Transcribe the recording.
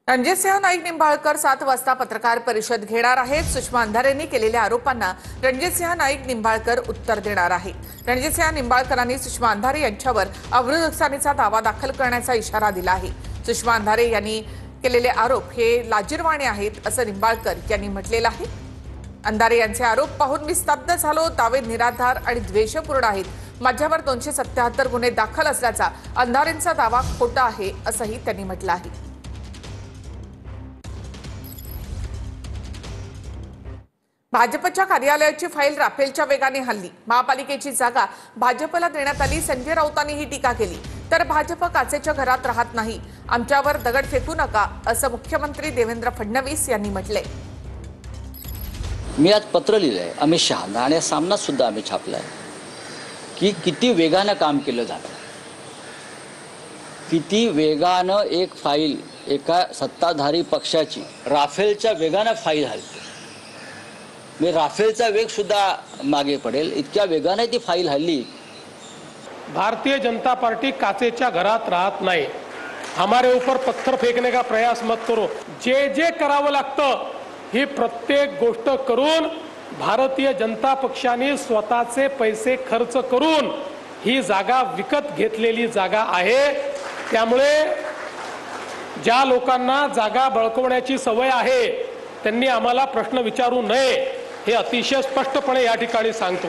रणजितसिंह नाईक निंबाळकर 7 वाजता पत्रकार परिषद घेणार आहेत। सुषमा अंधारेंनी केलेल्या आरोपांना रणजितसिंह नाईक निंबाळकर उत्तर देणार आहेत। रणजितसिंह निंबाळकरांनी सुषमा अंधारे यांच्यावर अब्रू नुकसानीचा दावा दाखल करण्याचा इशारा दिला आहे। सुषमा अंधारे यांनी केलेले आरोप हे लाजिरवाणे आहेत असं निंबाळकर यांनी म्हटलेलं आहे। अंधारे यांचे आरोप पाहून मी स्तब्ध झालो, दावे निराधार आणि द्वेषपूर्ण आहेत। माझ्यावर 277 गुन्हे दाखल असल्याचा अंधारेंचा दावा खोटा आहे असंही त्यांनी म्हटलं आहे। भाजपच्या कार्यालयाची फाईल राफेलच्या वेगाने हल्ली। महापालिकेची जागा भाजपला देण्यात आली। संजय राऊतांनी ही टीका केली। तर भाजप काचेच्या घरात राहत नाही, आमच्यावर दगड फेकू नका असं मुख्यमंत्री देवेंद्र फडणवीस यांनी म्हटलंय। मी आज पत्र लिहिलंय अमित शहांना आणि सामना सुद्धा आम्ही छापलाय की किती वेगानं काम केलं जातं, किती वेगानं एक फाईल एका सत्ताधारी पक्षाची राफेलच्या वेगानं फाईल हलते। मी राफेलचा वेग सुद्धा मागे पडेल इतक्या वेगाने ती फाईल हल्ली। भारतीय जनता पार्टी काचेच्या घरात राहत नाही। हमारे ऊपर पत्थर फेकने का प्रयास मत करो। जे जे करावं लागतं ही प्रत्येक गोष्ट करून भारतीय जनता पक्षाने स्वतःचे पैसे खर्च करून ही जागा विकत घेतलेली जागा आहे। त्यामुळे ज्या लोकांना जागा बळकवण्याची सवय आहे त्यांनी आम्हाला प्रश्न विचारू नये हे अतिशय स्पष्टपणे या ठिकाणी सांगतो।